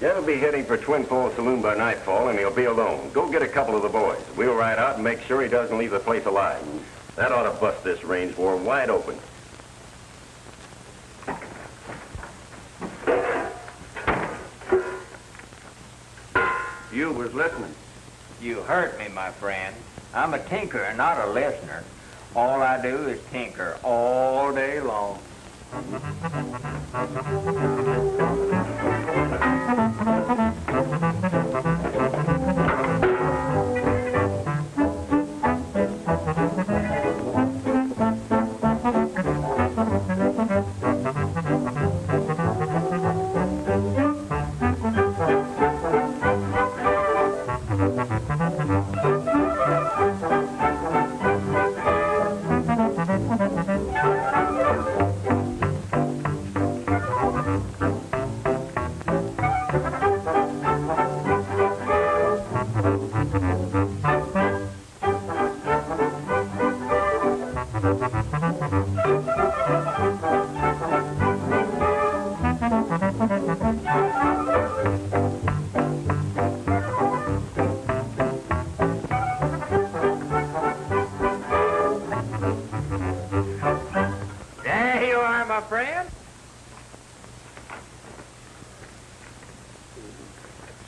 Jed will be heading for Twin Falls Saloon by nightfall, and he'll be alone. Go get a couple of the boys. We'll ride out and make sure he doesn't leave the place alive. That ought to bust this range for him wide open. You was listening. You hurt me, my friend. I'm a tinker, not a listener. All I do is tinker all day long.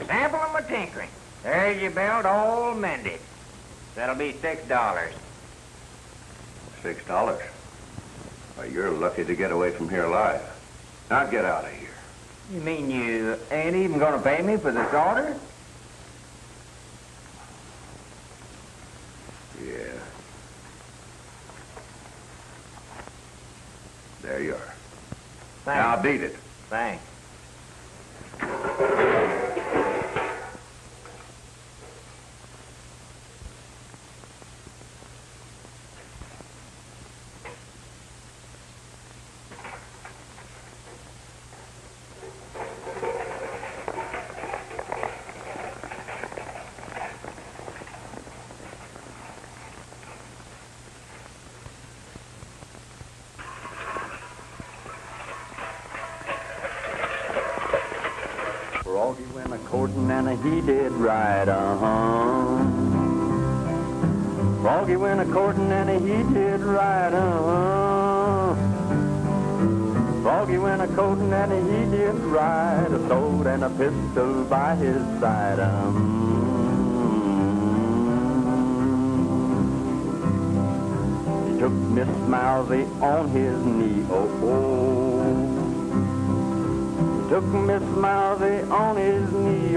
Sample of my tinkering. There's your belt all mended. That'll be $6. $6? Why, you're lucky to get away from here alive. Now get out of here. You mean you ain't even gonna pay me for this order? Yeah. There you are. Thanks. Now beat it. Thanks. Froggy went a-courtin' and he did right, Froggy went a-courtin' and he did right, Froggy went a-courtin' and he did right, a sword and a pistol by his side, He took Miss Mousy on his knee, Took Miss Mousy on his knee,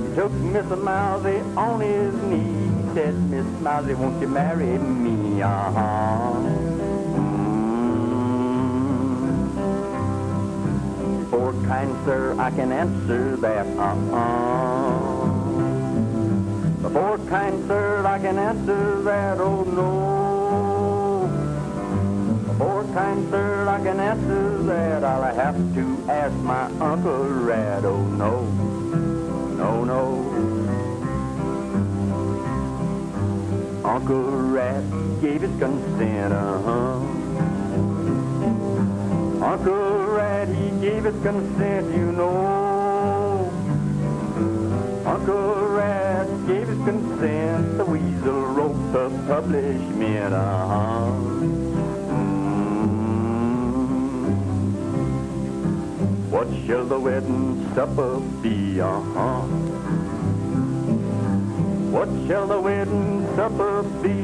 He took Miss Mousy on his knee. He said, Miss Mousy, won't you marry me? For kind sir, I can answer that, For kind sir, I can answer that, oh no. For kind sir, I can answer that. I'll have to ask my Uncle Rat. Oh no, no, no. Uncle Rat gave his consent, Uncle Rat, he gave his consent, you know. Uncle Rat gave his consent. The weasel wrote the publishment, What shall the wedding supper be, What shall the wedding supper be?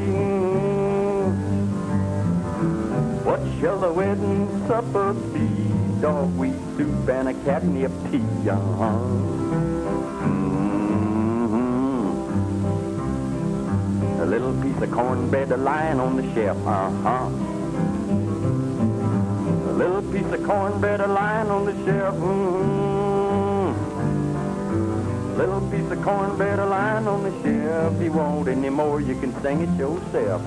What shall the wedding supper be? Dogweed soup and a catnip tea, A little piece of cornbread lying on the shelf, A little piece of cornbread lying on the shelf, Little piece of cornbread lying on the shelf. If you want any more, you can sing it yourself,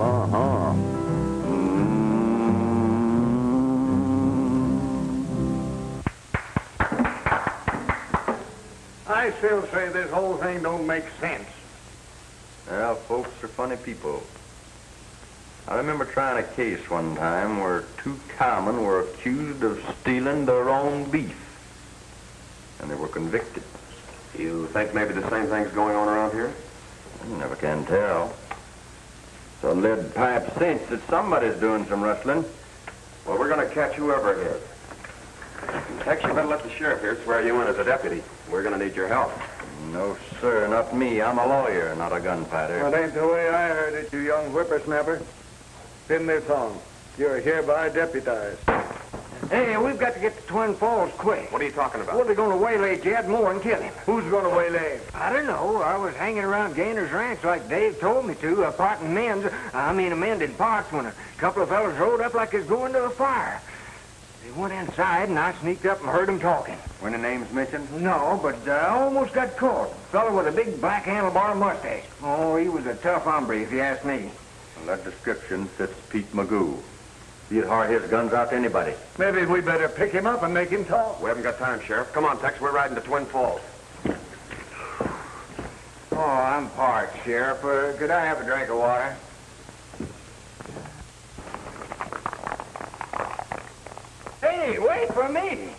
I still say this whole thing don't make sense. Well, folks are funny people. I remember trying a case one time where two cowmen were accused of stealing their own beef. and they were convicted. You think maybe the same thing's going on around here? You never can tell. So lead pipe cinch that somebody's doing some rustling. Well, we're going to catch whoever it is. Tex, you better let the sheriff here swear you in as a deputy. We're going to need your help. No, sir, not me. I'm a lawyer, not a gunfighter. That ain't the way I heard it, you young whippersnapper. Spin this on. You're hereby deputized. Hey, we've got to get to Twin Falls quick. What are you talking about? Well, they're going to waylay Jed Moore and kill him. Who's going to waylay him? I don't know. I was hanging around Gainer's Ranch like Dave told me to, amending parts when a couple of fellas rode up like they was going to a fire. They went inside, and I sneaked up and heard them talking. Were any names mentioned? No, but I almost got caught. A fellow with a big black handlebar mustache. Oh, he was a tough hombre, if you ask me. Well, that description fits Pete Magoo. He'd hire his guns out to anybody. Maybe we better pick him up and make him talk. We haven't got time, Sheriff. Come on, Tex. We're riding to Twin Falls. Oh, I'm parched, Sheriff. Could I have a drink of water? Hey, wait for me.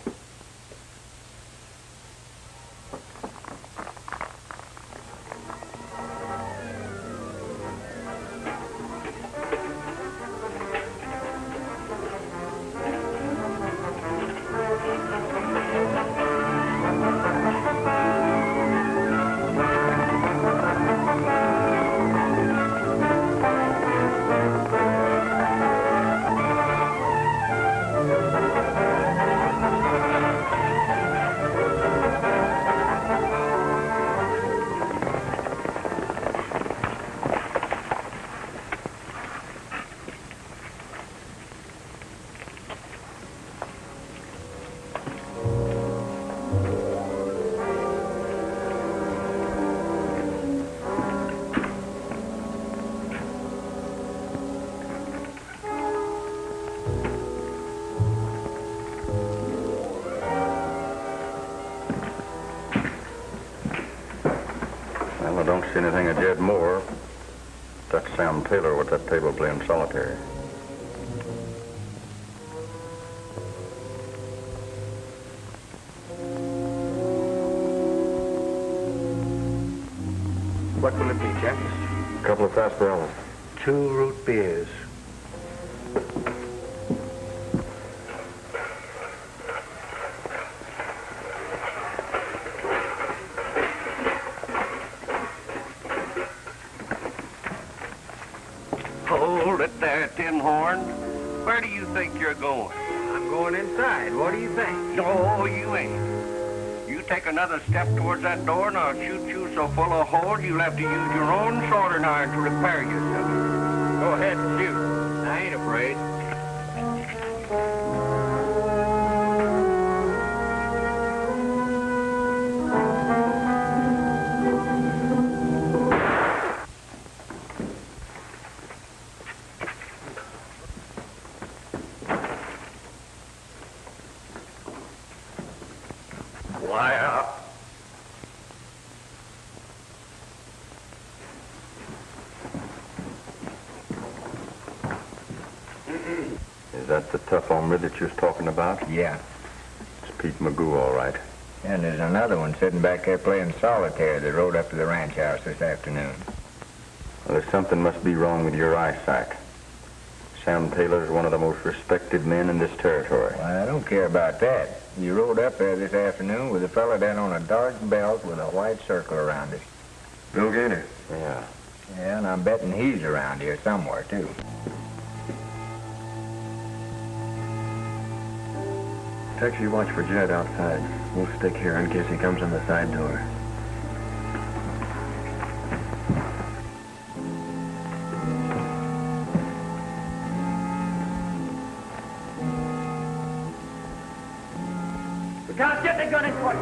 Well, I don't see anything of Jed Moore. That's Sam Taylor with that table playing solitaire. What will it be, Jack? A couple of sarsaparillas. 2 root beers. Hold it there, Tin Horn. Where do you think you're going? I'm going inside. What do you think? No, you ain't. You take another step towards that door and I'll shoot you so full of holes you'll have to use your own soldering iron to repair yourself. Go ahead and shoot. I ain't afraid. Lie up. Is that the tough hombre that you was talking about? Yeah. It's Pete Magoo, all right. And there's another one sitting back there playing solitaire that rode up to the ranch house this afternoon. Well, there's something must be wrong with your eyesight. Sam Taylor's one of the most respected men in this territory. Well, I don't care about that. You rode up there this afternoon with a fella down on a dark belt with a white circle around it. Bill Gaynor? Yeah. Yeah, and I'm betting he's around here somewhere, too. Tex, you watch for Jed outside. We'll stick here in case he comes in the side door. Guys, get the gun in quick.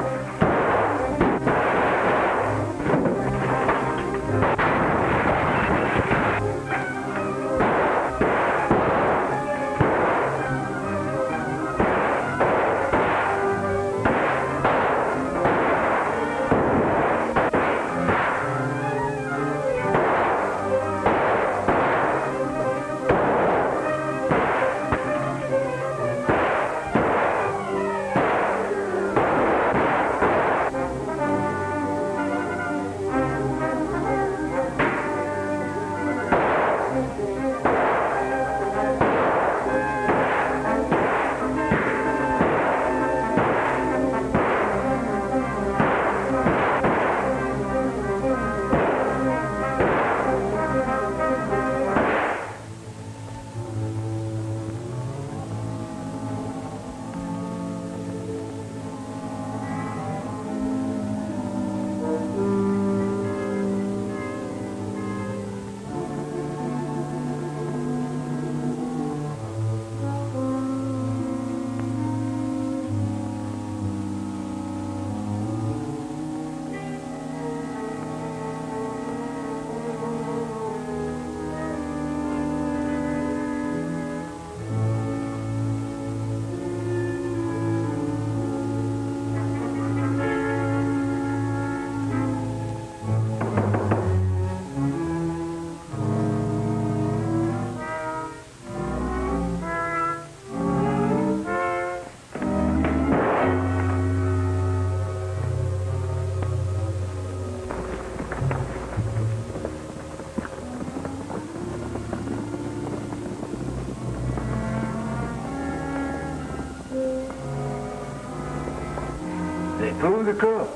They flew the cook.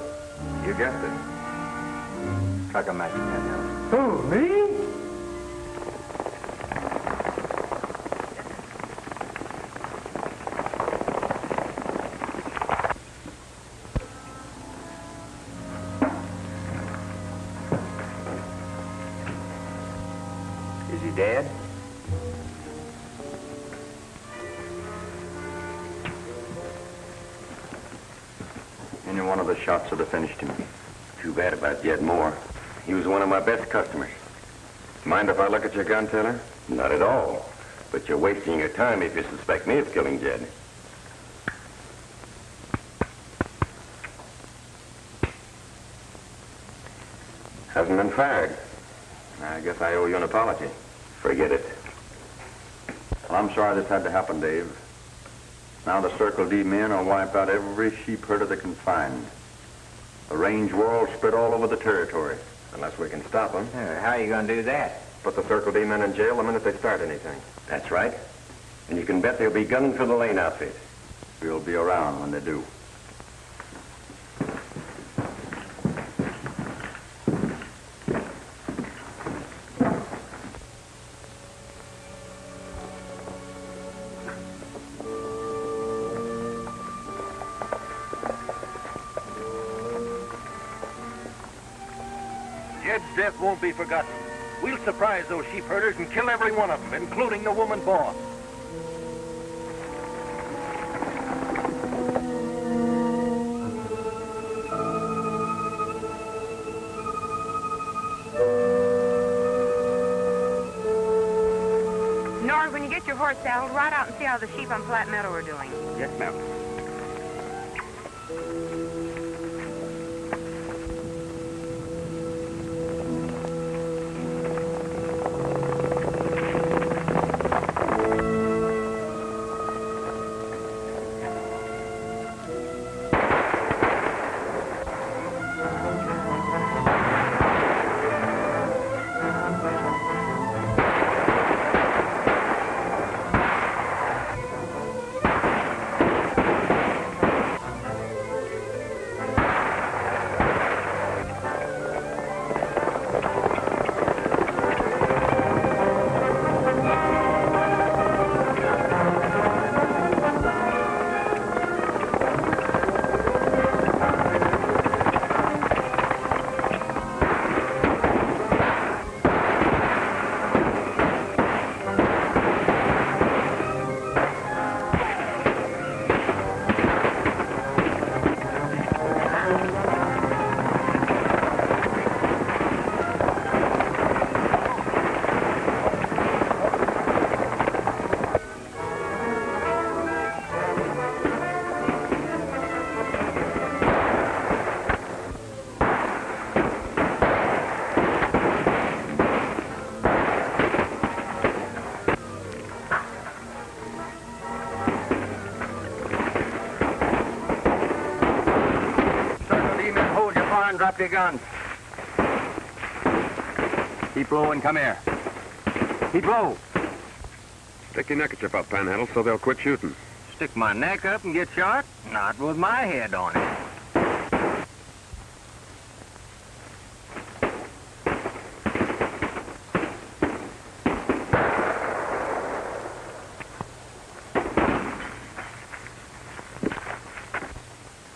You guessed it. Truck a match, Daniel. Who, me? Is he dead? Any one of the shots would have finished him. Too bad about Jed Moore. He was one of my best customers. Mind if I look at your gun, Taylor? Not at all. But you're wasting your time if you suspect me of killing Jed. Hasn't been fired. I guess I owe you an apology. Forget it. Well, I'm sorry this had to happen, Dave. Now the Circle D men will wipe out every sheep herder they can find. The range war will spread all over the territory. Unless we can stop them. How are you going to do that? Put the Circle D men in jail the minute they start anything. That's right. And you can bet they'll be gunning for the Lane outfit. We'll be around when they do. Jed's death won't be forgotten. We'll surprise those sheep herders and kill every one of them, including the woman boss. Nord, when you get your horse saddled, ride out and see how the sheep on Flat Meadow are doing. Yes, ma'am. Drop your gun. Keep low and come here. Keep low. Stick your neckerchief up, Panhandle, so they'll quit shooting. Stick my neck up and get shot? Not with my head on it.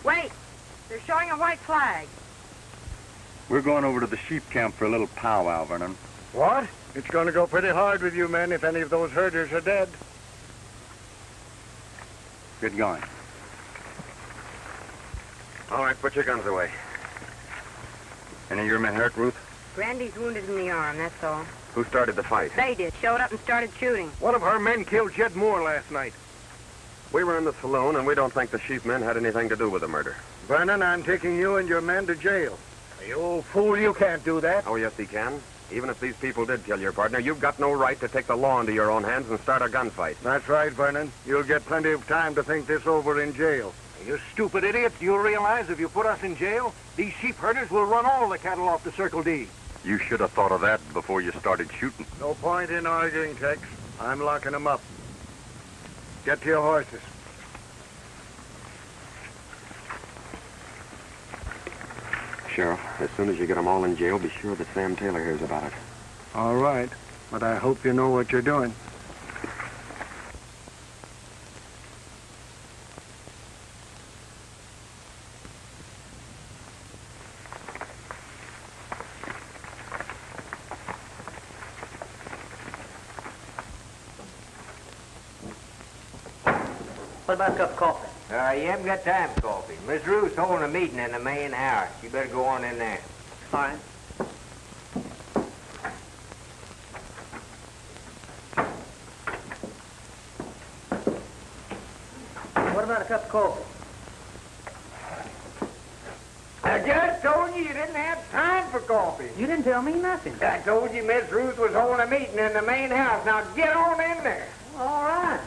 Wait! They're showing a white flag. We're going over to the sheep camp for a little powwow, Vernon. What? It's going to go pretty hard with you men if any of those herders are dead. Get going. All right, put your guns away. Any of your men hurt, Ruth? Brandy's wounded in the arm, that's all. Who started the fight? They did. Showed up and started shooting. One of our men killed Jed Moore last night. We were in the saloon, and we don't think the sheep men had anything to do with the murder. Vernon, I'm taking you and your men to jail. You old fool, you can't do that. Oh, yes, he can. Even if these people did kill your partner, you've got no right to take the law into your own hands and start a gunfight. That's right, Vernon. You'll get plenty of time to think this over in jail. You stupid idiot. Do you realize if you put us in jail, these sheep herders will run all the cattle off the Circle D? You should have thought of that before you started shooting. No point in arguing, Tex. I'm locking them up. Get to your horses. Sheriff. As soon as you get them all in jail, be sure that Sam Taylor hears about it. All right, but I hope you know what you're doing. What about a cup of coffee? You haven't got time for coffee. Miss Ruth's holding a meeting in the main house. You better go on in there. All right. What about a cup of coffee? I just told you didn't have time for coffee. You didn't tell me nothing. I told you Miss Ruth was holding a meeting in the main house. Now get on in there. All right.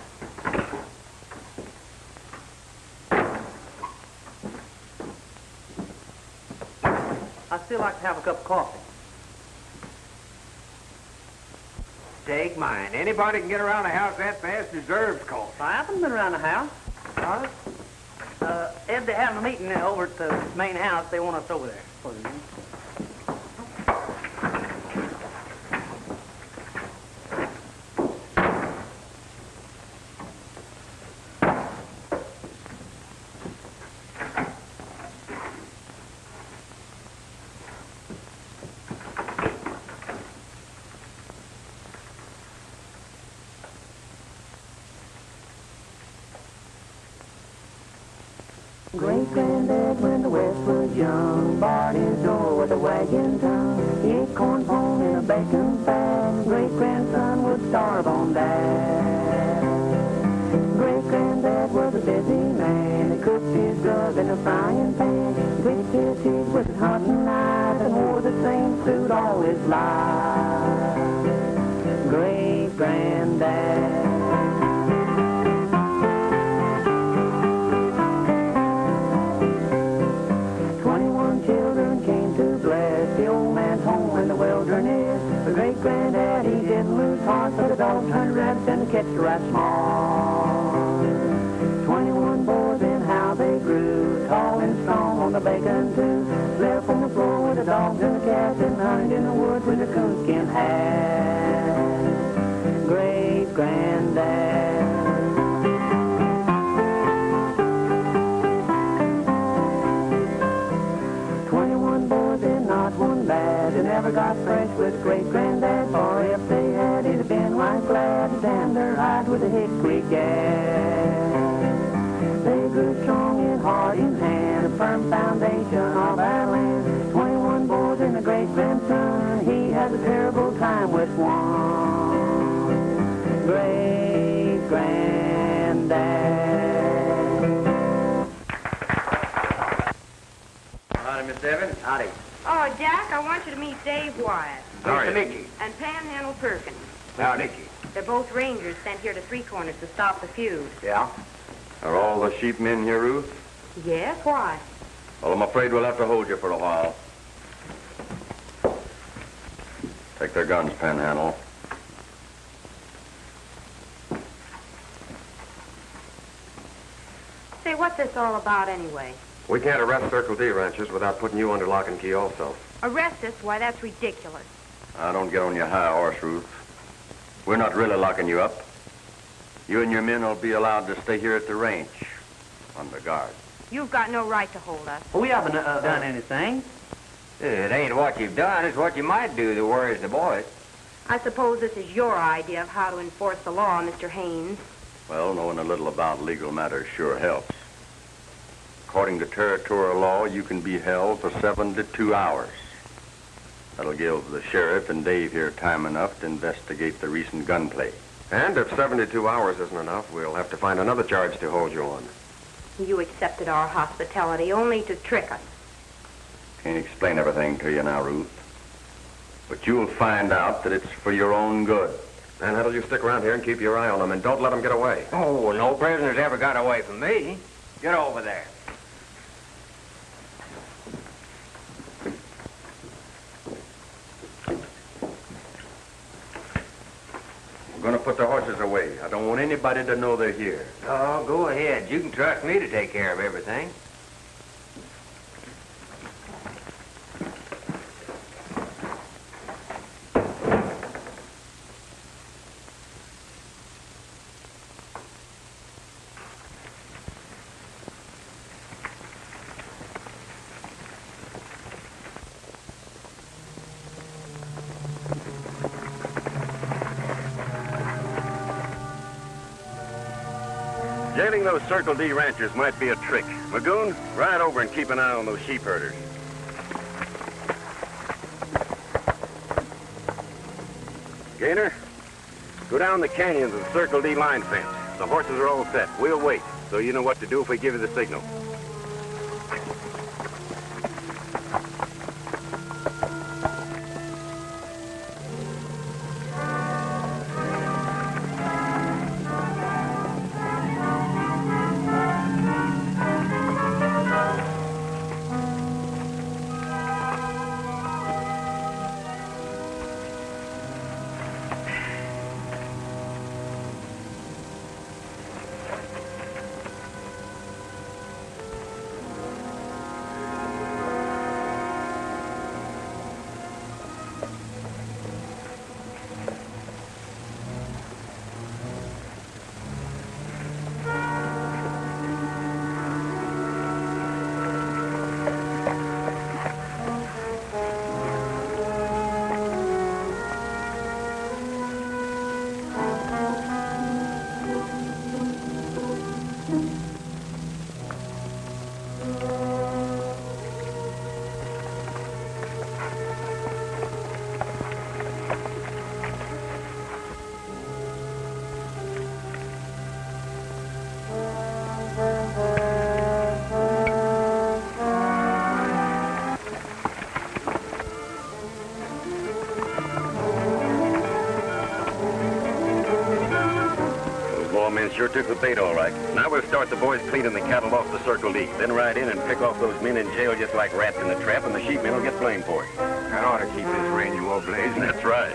I'd still like to have a cup of coffee. Take mine. Anybody can get around the house that fast deserves coffee. I haven't been around the house. All right. Ed, they're having a meeting over at the main house. They want us over there. Great-granddad, when the West was young, barred his door with a wagging tongue. He ate corn pone in a bacon fat. Great-grandson would starve on that. Great-granddad was a busy man. He cooked his grub in a frying pan. He picked his teeth with his hunting knife and wore the same suit all his life. Great-granddad. 21 children came to bless the old man's home in the wilderness. The great-granddad, he didn't lose heart, but the dog turned rabbits and the cats to rat small. 21 boys and how they grew, tall and strong on the bacon too. Slept on the floor with the dogs and the cats and hunted in the woods with a coonskin hat. Great-granddad. 21 boys and not one bad. They never got fresh with great-granddad, for if they had, it'd have been right glad to damn their hide with a hickory gad. They grew strong in heart and hand, a firm foundation of our land. 21 boys and a great-grandson, he has a terrible time with one. Great-granddad. Howdy, Miss Evans. Howdy. Oh, Jack, I want you to meet Dave Wyatt Mr. Nicky. and Panhandle Perkins. Now, Nicky. They're both rangers sent here to Three Corners to stop the feud. Yeah? Are all the sheep men here, Ruth? Yes, why? Well, I'm afraid we'll have to hold you for a while. Take their guns, Panhandle. Say, what's this all about anyway? We can't arrest Circle D ranchers without putting you under lock and key also. Arrest us? Why, that's ridiculous. Now, don't get on your high horse, Ruth. We're not really locking you up. You and your men will be allowed to stay here at the ranch, under guard. You've got no right to hold us. We haven't done anything. It ain't what you've done, it's what you might do that worries the boys. I suppose this is your idea of how to enforce the law, Mr. Haynes. Well, knowing a little about legal matters sure helps. According to territorial law, you can be held for 72 hours. That'll give the sheriff and Dave here time enough to investigate the recent gunplay. And if 72 hours isn't enough, we'll have to find another charge to hold you on. You accepted our hospitality only to trick us. Can't explain everything to you now, Ruth. But you'll find out that it's for your own good. Panhandle, you stick around here and keep your eye on them, and don't let them get away. Oh, no prisoners ever got away from me. Get over there. We're going to put the horses away. I don't want anybody to know they're here. Oh, go ahead. You can trust me to take care of everything. Jailing those Circle D ranchers might be a trick. Magoon, ride over and keep an eye on those sheepherders. Gaynor, go down the canyon to the Circle D line fence. The horses are all set. We'll wait, so you know what to do if we give you the signal. Sure took the bait all right. Now we'll start the boys cleaning the cattle off the Circle D. Then ride in and pick off those men in jail just like rats in a trap, and the sheepmen will get blamed for it. That ought to keep this range all blazing. That's right.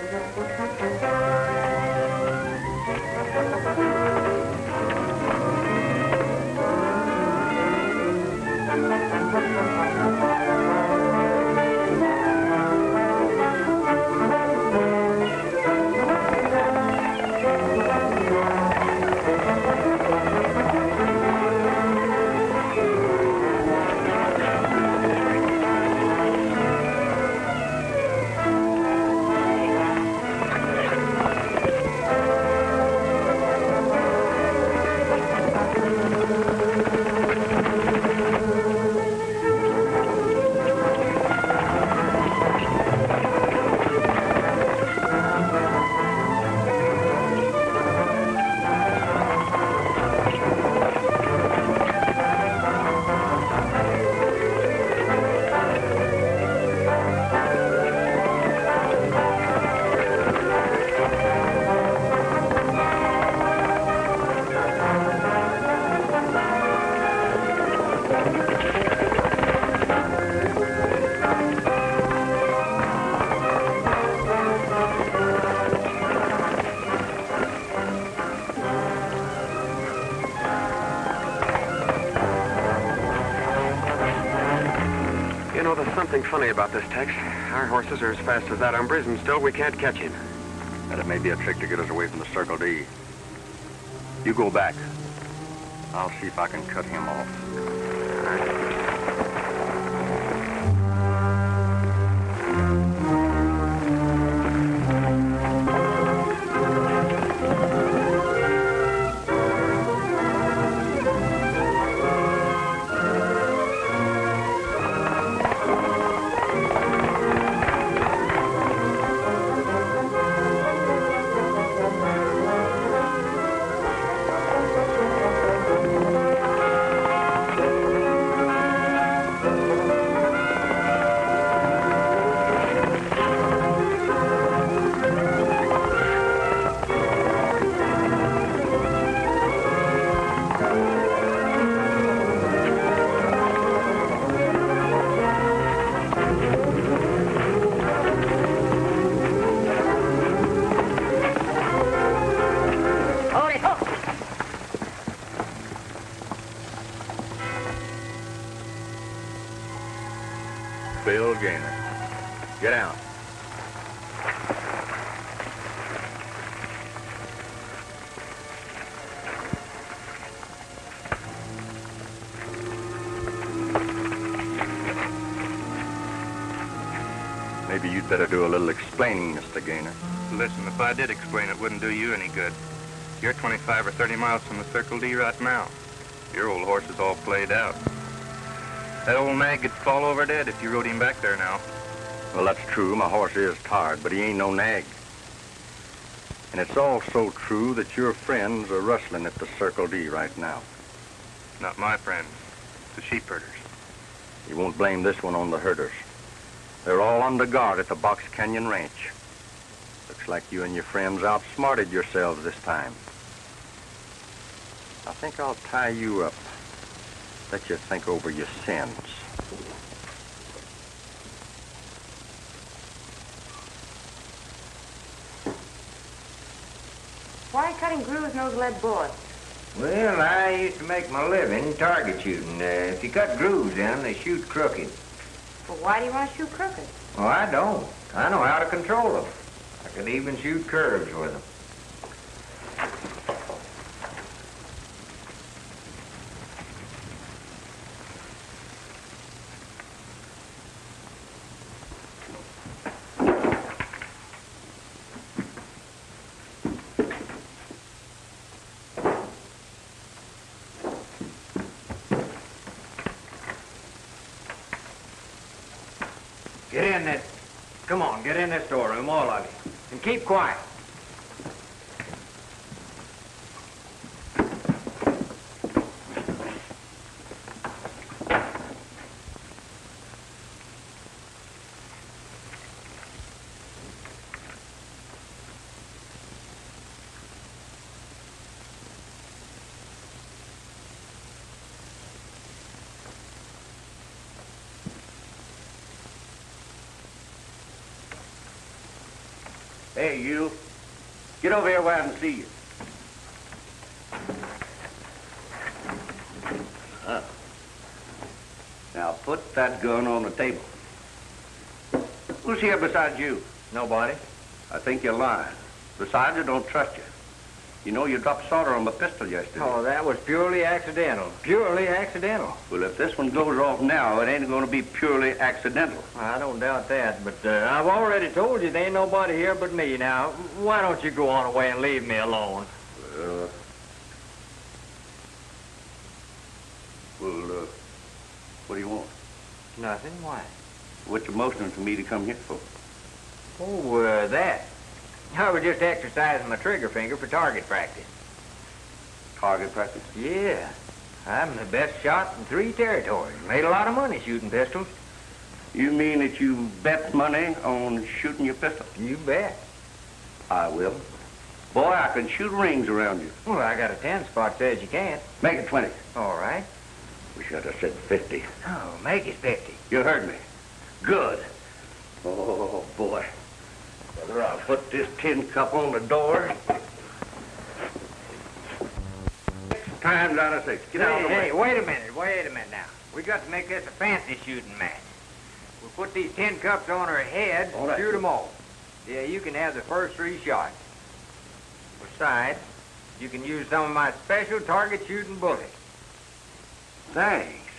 Something funny about this, Tex. Our horses are as fast as that umbre's, and still we can't catch him. And it may be a trick to get us away from the Circle D. You go back. I'll see if I can cut him off. Bill Gaynor. Get out. Maybe you'd better do a little explaining, Mr. Gaynor. Listen, if I did explain, it wouldn't do you any good. You're 25 or 30 miles from the Circle D right now. Your old horse is all played out. That old nag could fall over dead if you rode him back there now. Well, that's true. My horse is tired, but he ain't no nag. And it's also true that your friends are rustling at the Circle D right now. Not my friends, the sheepherders. You won't blame this one on the herders. They're all under guard at the Box Canyon Ranch. Looks like you and your friends outsmarted yourselves this time. I think I'll tie you up. Let you think over your sins. Why cutting grooves those lead bullets? Well, I used to make my living target shooting. If you cut grooves in them, they shoot crooked. Well, why do you want to shoot crooked? Oh, I don't. I know how to control them. I can even shoot curves with them. Get in this. Come on, get in this storeroom, all of you. And keep quiet. Hey, you. Get over here where I can see you. Now, put that gun on the table. Who's here besides you? Nobody. I think you're lying. Besides, I don't trust you. You know you dropped solder on the pistol yesterday. Oh, that was purely accidental. Purely accidental. Well, if this one goes off now, it ain't going to be purely accidental. I don't doubt that, but I've already told you there ain't nobody here but me. Now, why don't you go on away and leave me alone? What do you want? Nothing. Why? What you motioning for me to come here for? Oh, that. I was just exercising my trigger finger for target practice. Target practice? Yeah. I'm the best shot in 3 territories. Made a lot of money shooting pistols. You mean that you bet money on shooting your pistol? You bet. I will. Boy, I can shoot rings around you. Well, I got a 10 spot says you can't. Make it 20. All right. Wish I'd have said 50. Oh, make it 50. You heard me. Good. Oh, boy. Whether I'll put this tin cup on the door. 6 times out of 6. Get out of the way. Hey, wait a minute now. We got to make this a fancy shooting match. We'll put these tin cups on her head and shoot them all. Yeah, you can have the first 3 shots. Besides, you can use some of my special target shooting bullets. Thanks.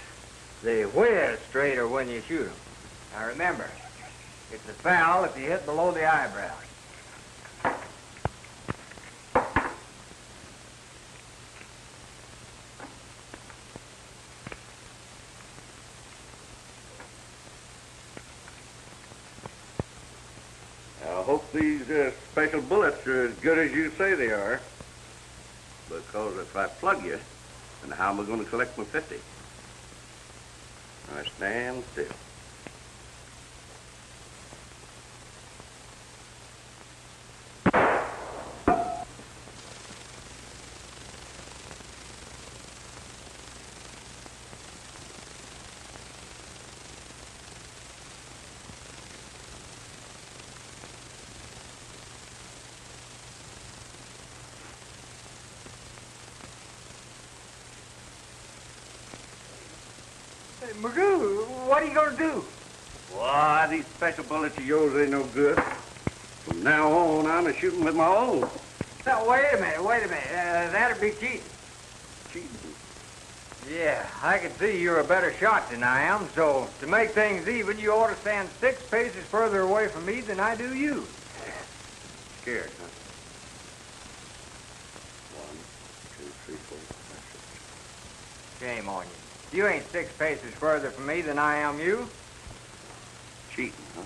They whiz straighter when you shoot them. Now remember, it's a foul if you hit below the eyebrows. I hope these special bullets are as good as you say they are. Because if I plug you, then how am I going to collect my 50? I stand still. Hey, Magoo, what are you going to do? Why, these special bullets of yours ain't no good. From now on, I'm shooting with my own. Now, wait a minute. That'd be cheating. Cheating? Yeah, I can see you're a better shot than I am, so to make things even, you ought to stand 6 paces further away from me than I do you. Scared, huh? Shame on you. You ain't 6 paces further from me than I am you. Cheating, huh?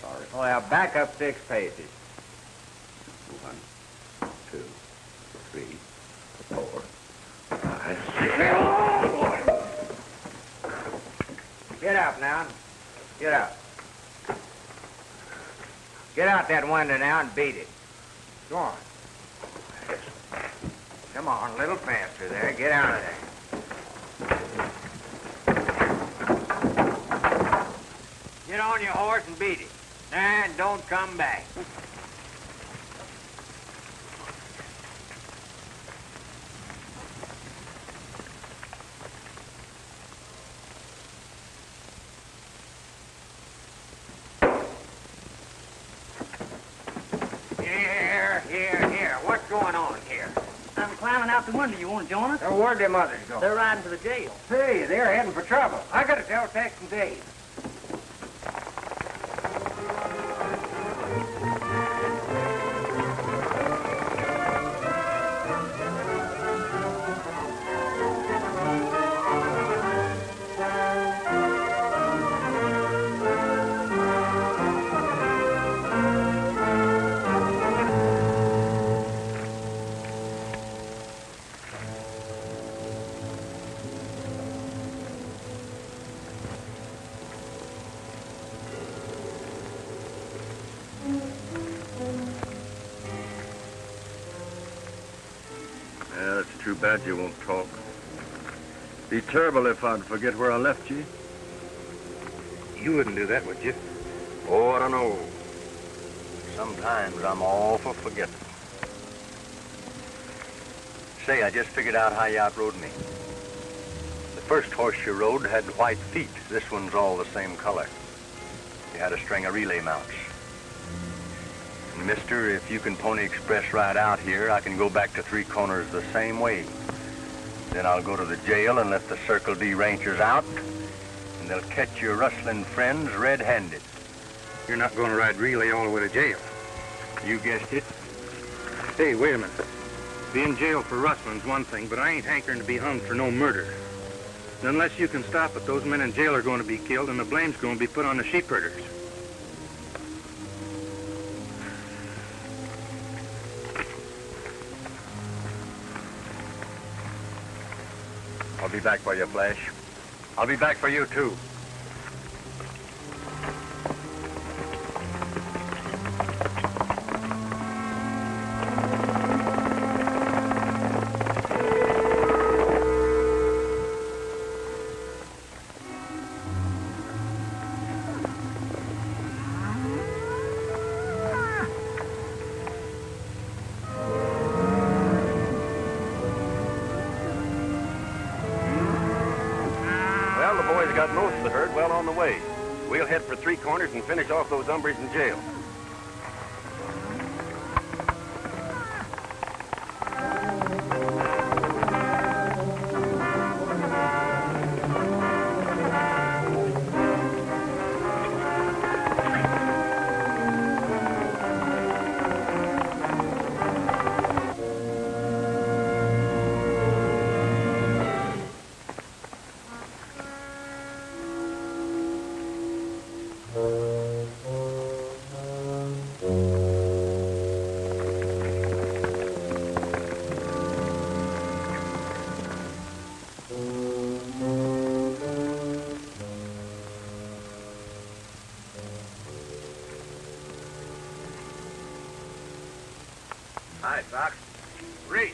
Sorry. Well, back up 6 paces. 1, 2, 3, 4, 5, 6. Get up now. Get up. Get out that window now and beat it. Go on. Come on, a little faster there. Get out of there. Get on your horse and beat it. And don't come back. Here. What's going on here? I'm climbing out the window. You want to join us? Where'd them others go? They're riding to the jail. Hey, they're heading for trouble. I gotta tell Tex and Dave. Yeah, it's too bad you won't talk. Be terrible if I'd forget where I left you. You wouldn't do that, would you? Oh, I don't know. Sometimes I'm all for forgetting. Say, I just figured out how you outrode me. The first horse you rode had white feet. This one's all the same color. You had a string of relay mounts. And mister, if you can pony express right out here, I can go back to Three Corners the same way. Then I'll go to the jail and let the Circle D Rangers out, and they'll catch your rustling friends red-handed. You're not going to ride relay all the way to jail. You guessed it. Hey, wait a minute. Being in jail for rustling's one thing, but I ain't hankering to be hung for no murder. And unless you can stop it, those men in jail are going to be killed, and the blame's going to be put on the sheepherders. I'll be back for you, Flash. I'll be back for you, too. Got most of the herd well on the way. We'll head for Three Corners and finish off those hombres in jail. Hi, Fox. Reed.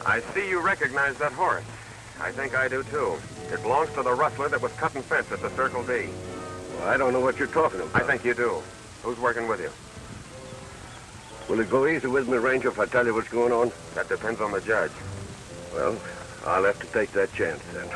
I see you recognize that horse. I think I do, too. It belongs to the rustler that was cutting fence at the Circle D. Well, I don't know what you're talking about. I think you do. Who's working with you? Will it go easy with me, Ranger, if I tell you what's going on? That depends on the judge. Well, I'll have to take that chance, then.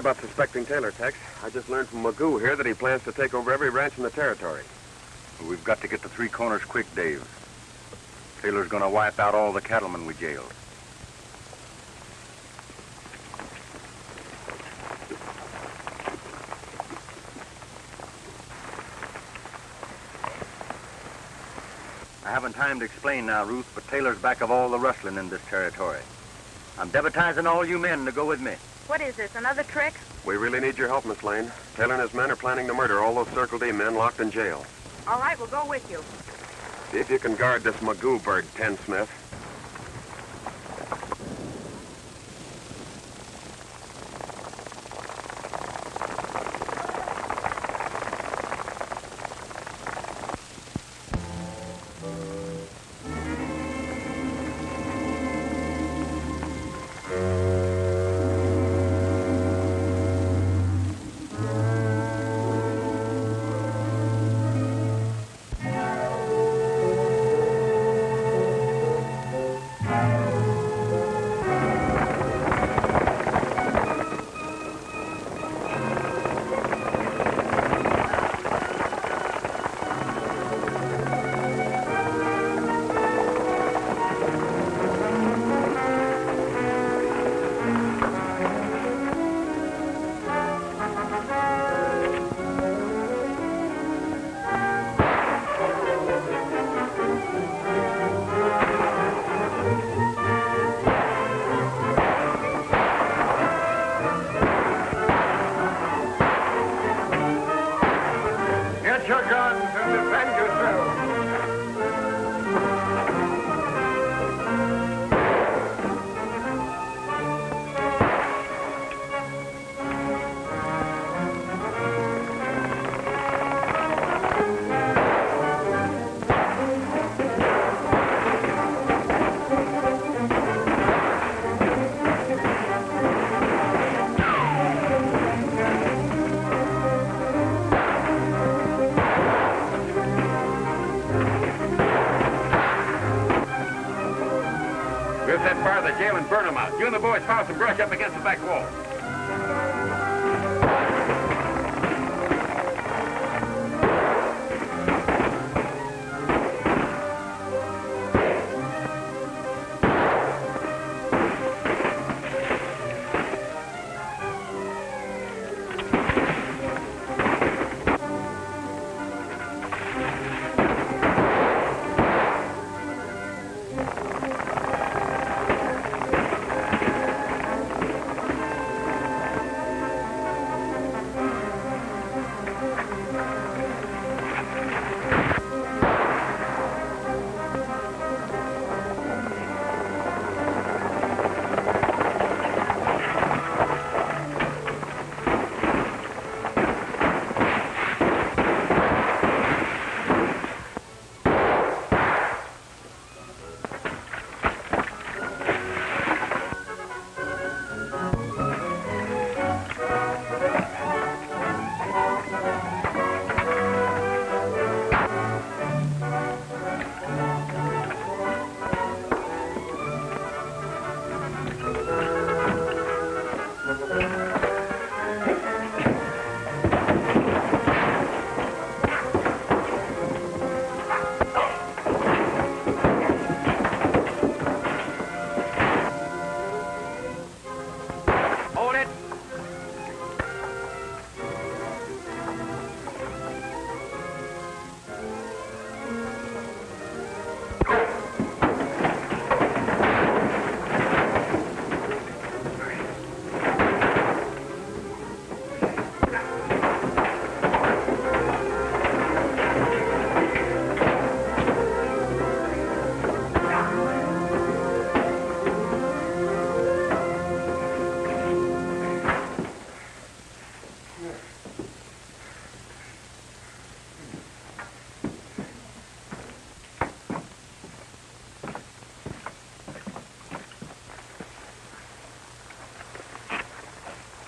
about suspecting Taylor, Tex. I just learned from Magoo here that he plans to take over every ranch in the territory. Well, we've got to get to Three Corners quick, Dave. Taylor's gonna wipe out all the cattlemen we jailed. I haven't time to explain now, Ruth, but Taylor's back of all the rustling in this territory. I'm deputizing all you men to go with me. What is this, another trick? We really need your help, Miss Lane. Taylor and his men are planning to murder all those Circle D men locked in jail. All right, we'll go with you. See if you can guard this Magoo bird, Ten Smith. Jail and burn them out. You and the boys pile some brush up against the back wall.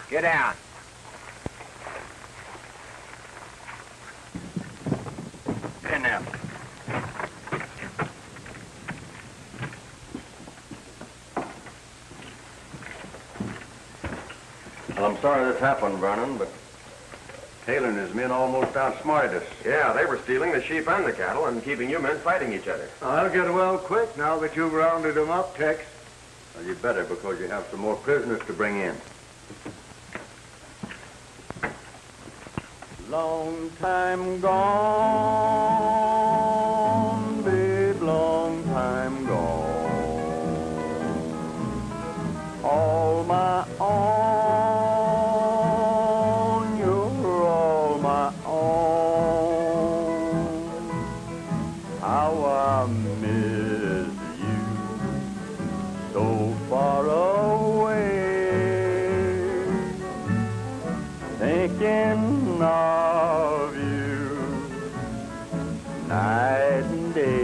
Get down. Get in there. Tell them sorry this happened, Vernon, but Taylor and his men almost outsmarted us. Yeah, they were stealing the sheep and the cattle and keeping you men fighting each other. I'll get well quick now that you've rounded them up, Tex. Well, you better, because you have some more prisoners to bring in. Long time gone, babe, long time gone. All my own, you're all my own. How I miss you, so far away, thinking of you night and day.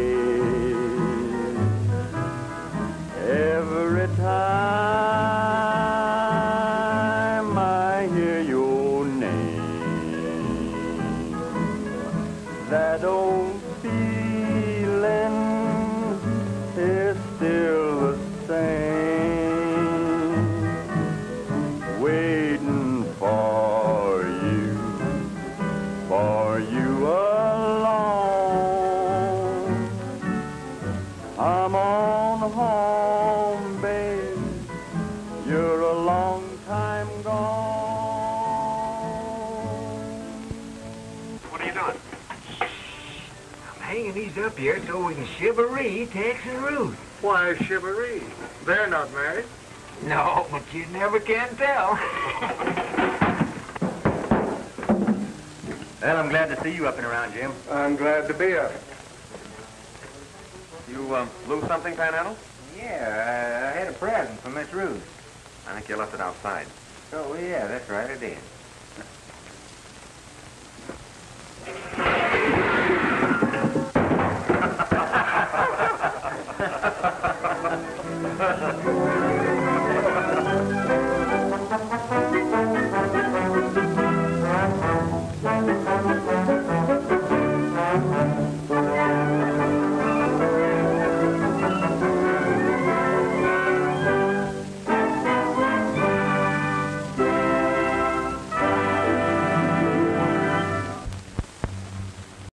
Every time I hear your name, that old feeling is still the same, waiting for you alone. I'm on home, babe. You're a long time gone. What are you doing? I'm hanging these up here so we can shivaree Tex and Ruth. Why chivalry? They're not married. No, but you never can tell. Well, I'm glad to see you up and around, Jim. I'm glad to be up. You, lose something, Panhandle? Yeah, I had a present for Miss Ruth. I think you left it outside. Oh, yeah, that's right, I did.